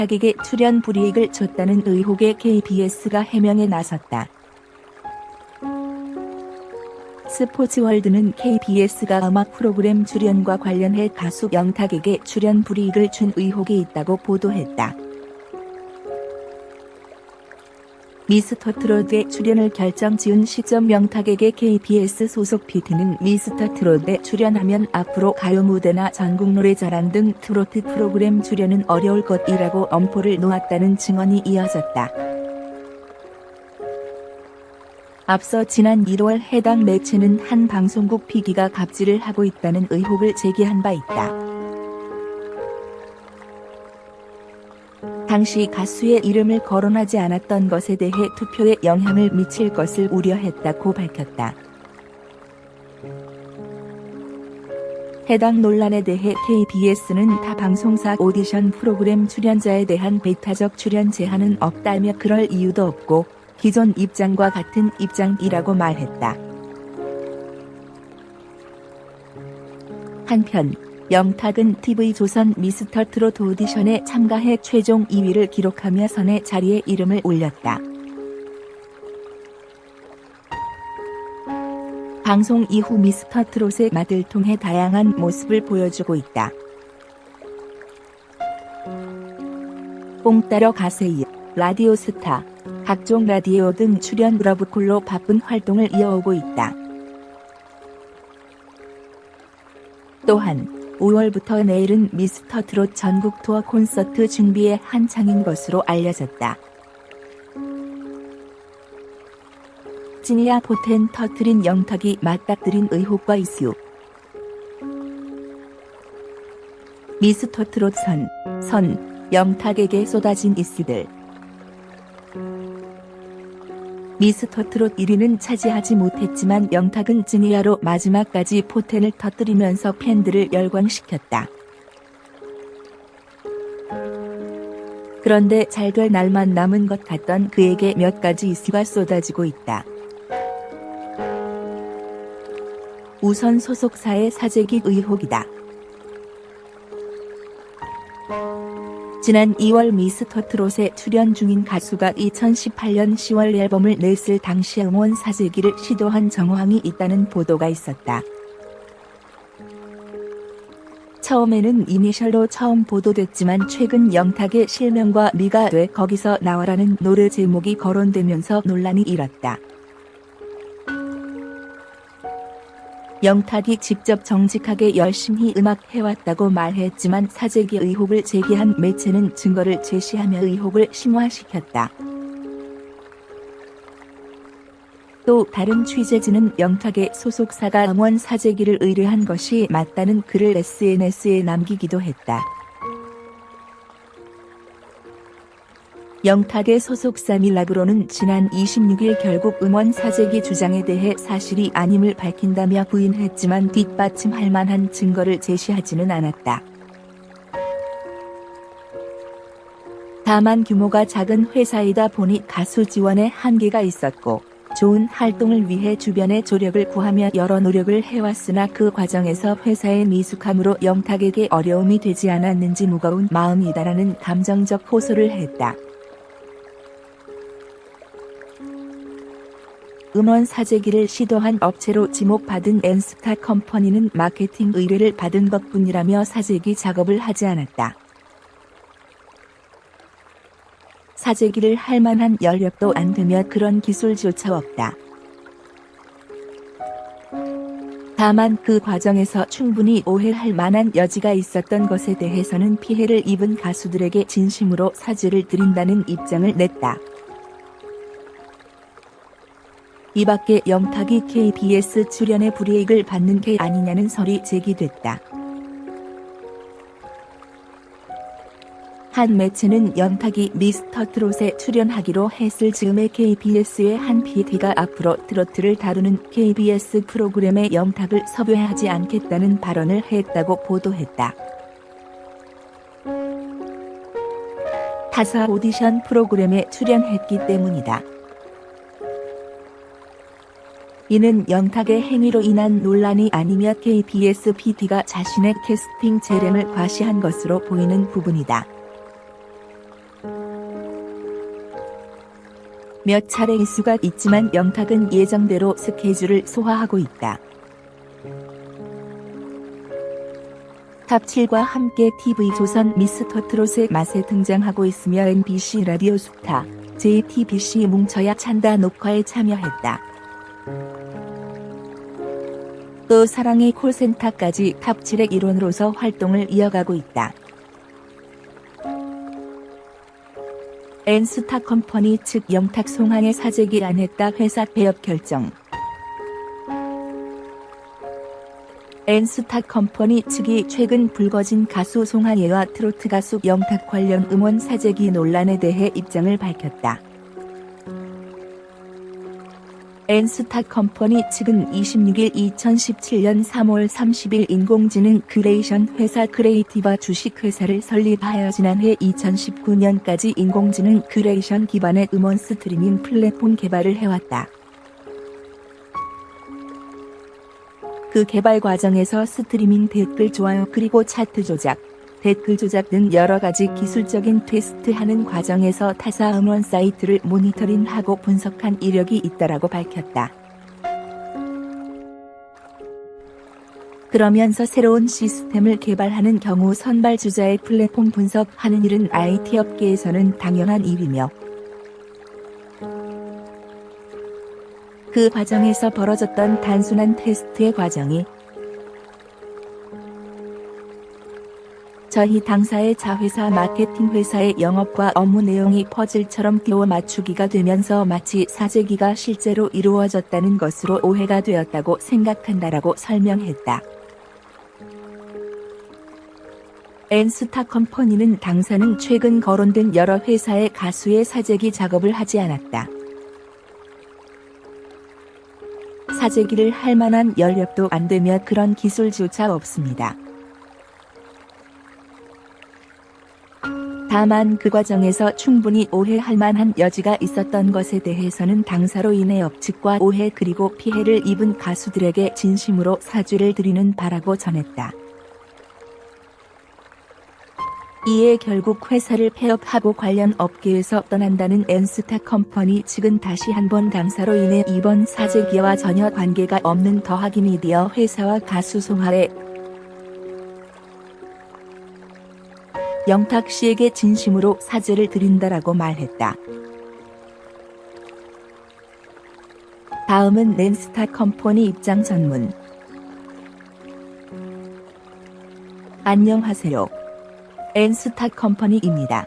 영탁에게 출연 불이익을 줬다는 의혹에 KBS가 해명에 나섰다. 스포츠월드는 KBS가 음악 프로그램 출연과 관련해 가수 영탁에게 출연 불이익을 준 의혹이 있다고 보도했다. 미스터트롯에 출연을 결정지은 시점 영탁에게 KBS 소속 PD는 미스터트롯에 출연하면 앞으로 가요 무대나 전국노래자랑 등 트로트 프로그램 출연은 어려울 것이라고 엄포를 놓았다는 증언이 이어졌다. 앞서 지난 1월 해당 매체는 한 방송국 PD가 갑질을 하고 있다는 의혹을 제기한 바 있다. 당시 가수의 이름을 거론하지 않았던 것에 대해 투표에 영향을 미칠 것을 우려했다고 밝혔다. 해당 논란에 대해 KBS는 타 방송사 오디션 프로그램 출연자에 대한 배타적 출연 제한은 없다며 그럴 이유도 없고 기존 입장과 같은 입장이라고 말했다. 한편 영탁은 TV조선 미스터트롯 오디션에 참가해 최종 2위를 기록하며 선의 자리에 이름을 올렸다. 방송 이후 미스터트롯의 맛을 통해 다양한 모습을 보여주고 있다. 뽕 따러 가세요, 라디오스타, 각종 라디오 등 출연 러브콜로 바쁜 활동을 이어오고 있다. 또한 5월부터 내일은 미스터트롯 전국 투어 콘서트 준비에 한창인 것으로 알려졌다. 찐이야 포텐 터트린 영탁이 맞닥뜨린 의혹과 이슈. 미스터트롯 영탁에게 쏟아진 이슈들. 미스터트롯 1위는 차지하지 못했지만 영탁은 찐이야로 마지막까지 포텐을 터뜨리면서 팬들을 열광시켰다. 그런데 잘 될 날만 남은 것 같던 그에게 몇 가지 이슈가 쏟아지고 있다. 우선 소속사의 사재기 의혹이다. 지난 2월 미스터트롯에 출연 중인 가수가 2018년 10월 앨범을 냈을 당시 음원 사재기를 시도한 정황이 있다는 보도가 있었다. 처음에는 이니셜로 처음 보도됐지만 최근 영탁의 실명과 미가 돼 거기서 나와라는 노래 제목이 거론되면서 논란이 일었다. 영탁이 직접 정직하게 열심히 음악해왔다고 말했지만 사재기 의혹을 제기한 매체는 증거를 제시하며 의혹을 심화시켰다. 또 다른 취재진은 영탁의 소속사가 음원 사재기를 의뢰한 것이 맞다는 글을 SNS에 남기기도 했다. 영탁의 소속사 밀라그로는 지난 26일 결국 음원 사재기 주장에 대해 사실이 아님을 밝힌다며 부인했지만 뒷받침할 만한 증거를 제시하지는 않았다. 다만 규모가 작은 회사이다 보니 가수 지원에 한계가 있었고 좋은 활동을 위해 주변의 조력을 구하며 여러 노력을 해왔으나 그 과정에서 회사의 미숙함으로 영탁에게 어려움이 되지 않았는지 무거운 마음이다라는 감정적 호소를 했다. 음원 사재기를 시도한 업체로 지목받은 엔스타 컴퍼니는 마케팅 의뢰를 받은 것뿐이라며 사재기 작업을 하지 않았다. 사재기를 할 만한 연력도 안 되며 그런 기술조차 없다. 다만 그 과정에서 충분히 오해할 만한 여지가 있었던 것에 대해서는 피해를 입은 가수들에게 진심으로 사죄를 드린다는 입장을 냈다. 이 밖에 영탁이 KBS 출연에 불이익을 받는 게 아니냐는 설이 제기됐다. 한 매체는 영탁이 미스터트롯에 출연하기로 했을 즈음에 KBS의 한 PD가 앞으로 트로트를 다루는 KBS 프로그램에 영탁을 섭외하지 않겠다는 발언을 했다고 보도했다. 타사 오디션 프로그램에 출연했기 때문이다. 이는 영탁의 행위로 인한 논란이 아니며 KBS PD가 자신의 캐스팅 재량을 과시한 것으로 보이는 부분이다. 몇 차례 이슈가 있지만 영탁은 예정대로 스케줄을 소화하고 있다. 탑7과 함께 TV조선 미스터 트롯의 맛에 등장하고 있으며 MBC 라디오 스타, JTBC 뭉쳐야 찬다 녹화에 참여했다. 또 사랑의 콜센터까지 탑7의 일원으로서 활동을 이어가고 있다. N스타 컴퍼니 측 영탁 송하의 사재기 안 했다 회사 폐업 결정. N스타 컴퍼니 측이 최근 불거진 가수 송하예와 트로트 가수 영탁 관련 음원 사재기 논란에 대해 입장을 밝혔다. N스타 컴퍼니 측은 26일 2017년 3월 30일 인공지능 크레이션 회사 크레이티바 주식회사를 설립하여 지난해 2019년까지 인공지능 크레이션 기반의 음원 스트리밍 플랫폼 개발을 해왔다. 그 개발 과정에서 스트리밍 댓글 좋아요 그리고 차트 조작, 댓글 조작 등 여러가지 기술적인 테스트하는 과정에서 타사 음원 사이트를 모니터링하고 분석한 이력이 있다라고 밝혔다. 그러면서 새로운 시스템을 개발하는 경우 선발주자의 플랫폼 분석하는 일은 IT 업계에서는 당연한 일이며 그 과정에서 벌어졌던 단순한 테스트의 과정이 저희 당사의 자회사 마케팅 회사의 영업과 업무 내용이 퍼즐처럼 끼워 맞추기가 되면서 마치 사재기가 실제로 이루어졌다는 것으로 오해가 되었다고 생각한다라고 설명했다. N스타 컴퍼니는 당사는 최근 거론된 여러 회사의 가수의 사재기 작업을 하지 않았다. 사재기를 할 만한 연력도 안 되며 그런 기술조차 없습니다. 다만 그 과정에서 충분히 오해할 만한 여지가 있었던 것에 대해서는 당사로 인해 업측과 오해 그리고 피해를 입은 가수들에게 진심으로 사죄를 드리는 바라고 전했다. 이에 결국 회사를 폐업하고 관련 업계에서 떠난다는 N스타 컴퍼니 측은 다시 한번 당사로 인해 이번 사재기와 전혀 관계가 없는 더하기 미디어 회사와 가수 송하의 영탁 씨에게 진심으로 사죄를 드린다라고 말했다. 다음은 N스타 컴퍼니 입장 전문. 안녕하세요. N스타 컴퍼니입니다.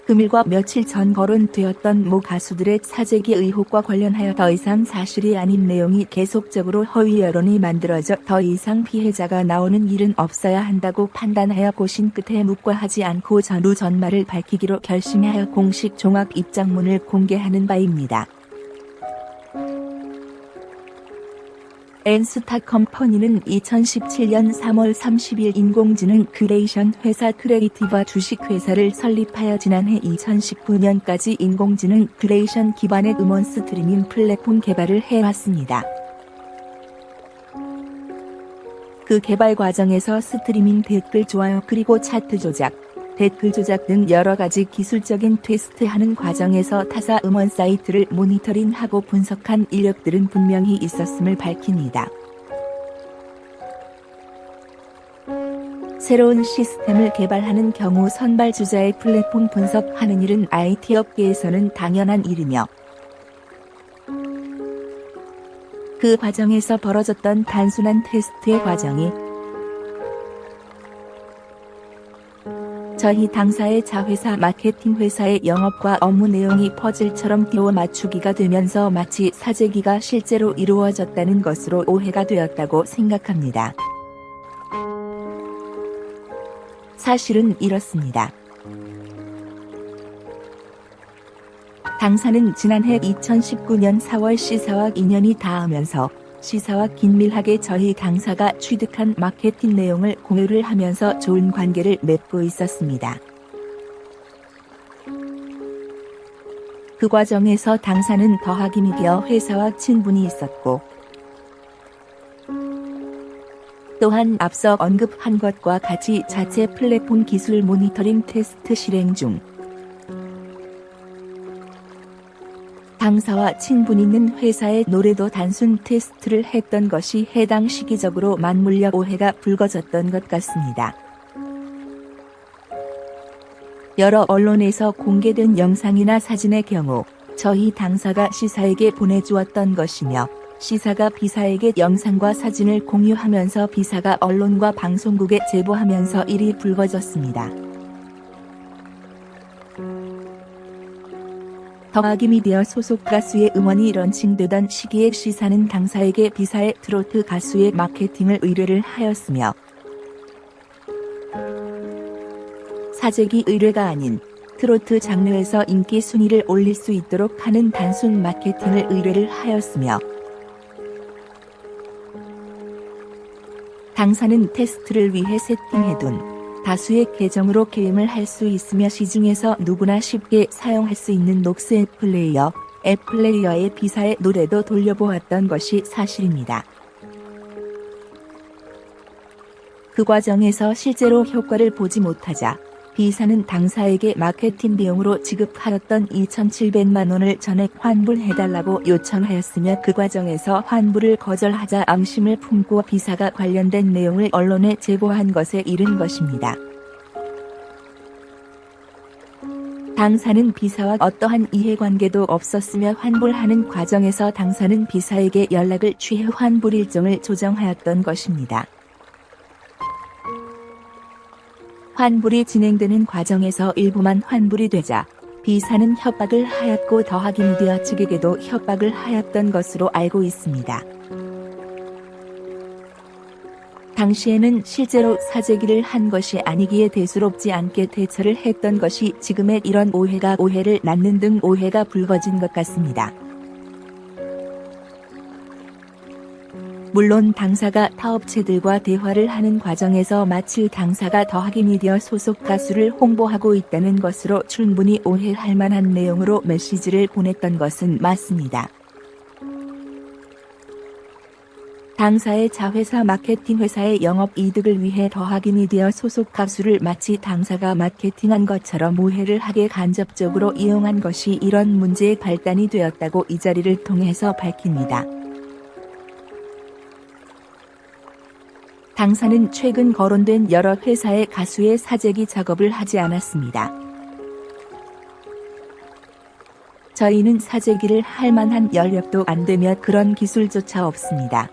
금일과 며칠 전 거론되었던 모 가수들의 사재기 의혹과 관련하여 더 이상 사실이 아닌 내용이 계속적으로 허위 여론이 만들어져 더 이상 피해자가 나오는 일은 없어야 한다고 판단하여 고심 끝에 묵과하지 않고 전후 전말을 밝히기로 결심하여 공식 종합 입장문을 공개하는 바입니다. N스타 컴퍼니는 2017년 3월 30일 인공지능 크레이션 회사 크레이티바 주식회사를 설립하여 지난해 2019년까지 인공지능 크레이션 기반의 음원 스트리밍 플랫폼 개발을 해왔습니다. 그 개발 과정에서 스트리밍 댓글 좋아요 그리고 차트 조작, 댓글 조작 등 여러가지 기술적인 테스트하는 과정에서 타사 음원 사이트를 모니터링하고 분석한 이력들은 분명히 있었음을 밝힙니다. 새로운 시스템을 개발하는 경우 선발주자의 플랫폼 분석하는 일은 IT 업계에서는 당연한 일이며 그 과정에서 벌어졌던 단순한 테스트의 과정이 저희 당사의 자회사 마케팅 회사의 영업과 업무 내용이 퍼즐처럼 끼워 맞추기가 되면서 마치 사재기가 실제로 이루어졌다는 것으로 오해가 되었다고 생각합니다. 사실은 이렇습니다. 당사는 지난해 2019년 4월 시사와 인연이 닿으면서 시사와 긴밀하게 저희 당사가 취득한 마케팅 내용을 공유를 하면서 좋은 관계를 맺고 있었습니다. 그 과정에서 당사는 더하기 미디어 회사와 친분이 있었고 또한 앞서 언급한 것과 같이 자체 플랫폼 기술 모니터링 테스트 실행 중 당사와 친분 있는 회사의 노래도 단순 테스트를 했던 것이 해당 시기적으로 맞물려 오해가 불거졌던 것 같습니다. 여러 언론에서 공개된 영상이나 사진의 경우 저희 당사가 시사에게 보내주었던 것이며 시사가 비사에게 영상과 사진을 공유하면서 비사가 언론과 방송국에 제보하면서 일이 불거졌습니다. 더하기 미디어 소속 가수의 음원이 런칭되던 시기에 시사는 당사에게 비사의 트로트 가수의 마케팅을 의뢰를 하였으며 사재기 의뢰가 아닌 트로트 장르에서 인기 순위를 올릴 수 있도록 하는 단순 마케팅을 의뢰를 하였으며 당사는 테스트를 위해 세팅해둔 다수의 계정으로 게임을 할 수 있으며 시중에서 누구나 쉽게 사용할 수 있는 녹스 앱 플레이어의 비사의 노래도 돌려보았던 것이 사실입니다. 그 과정에서 실제로 효과를 보지 못하자 비사는 당사에게 마케팅 비용으로 지급하였던 2,700만 원을 전액 환불해달라고 요청하였으며 그 과정에서 환불을 거절하자 앙심을 품고 비사가 관련된 내용을 언론에 제보한 것에 이른 것입니다. 당사는 비사와 어떠한 이해관계도 없었으며 환불하는 과정에서 당사는 비사에게 연락을 취해 환불 일정을 조정하였던 것입니다. 환불이 진행되는 과정에서 일부만 환불이 되자 비사는 협박을 하였고 더하기 미디어 측에게도 협박을 하였던 것으로 알고 있습니다. 당시에는 실제로 사재기를 한 것이 아니기에 대수롭지 않게 대처를 했던 것이 지금의 이런 오해가 오해를 낳는 등 오해가 불거진 것 같습니다. 물론 당사가 타업체들과 대화를 하는 과정에서 마치 당사가 더하기 미디어 소속 가수를 홍보하고 있다는 것으로 충분히 오해할 만한 내용으로 메시지를 보냈던 것은 맞습니다. 당사의 자회사 마케팅 회사의 영업이득을 위해 더하기 미디어 소속 가수를 마치 당사가 마케팅한 것처럼 오해를 하게 간접적으로 이용한 것이 이런 문제의 발단이 되었다고 이 자리를 통해서 밝힙니다. 당사는 최근 거론된 여러 회사의 가수의 사재기 작업을 하지 않았습니다. 저희는 사재기를 할 만한 연력도 안 되며 그런 기술조차 없습니다.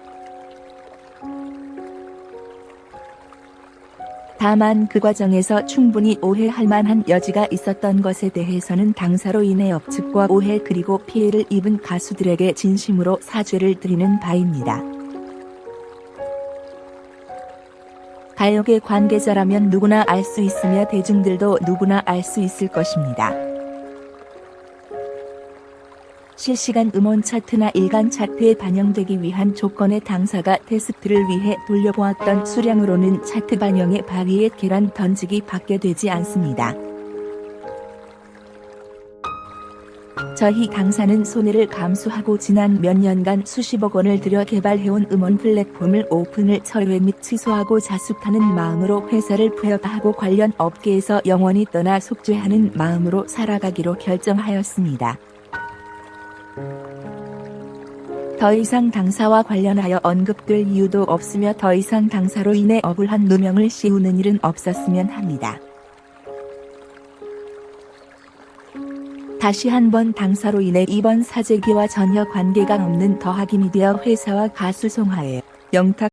다만 그 과정에서 충분히 오해할 만한 여지가 있었던 것에 대해서는 당사로 인해 업측과 오해 그리고 피해를 입은 가수들에게 진심으로 사죄를 드리는 바입니다. 가요계 관계자라면 누구나 알 수 있으며 대중들도 누구나 알 수 있을 것입니다. 실시간 음원 차트나 일간 차트에 반영되기 위한 조건의 당사가 테스트를 위해 돌려보았던 수량으로는 차트 반영의 바위에 계란 던지기 밖에 되지 않습니다. 저희 당사는 손해를 감수하고 지난 몇 년간 수십억 원을 들여 개발해온 음원 플랫폼을 오픈을 철회 및 취소하고 자숙하는 마음으로 회사를 폐업하고 관련 업계에서 영원히 떠나 속죄하는 마음으로 살아가기로 결정하였습니다. 더 이상 당사와 관련하여 언급될 이유도 없으며 더 이상 당사로 인해 억울한 누명을 씌우는 일은 없었으면 합니다. 다시 한번 당사로 인해 이번 사재기와 전혀 관계가 없는 더하기 미디어 회사와 가수 송하의 영탁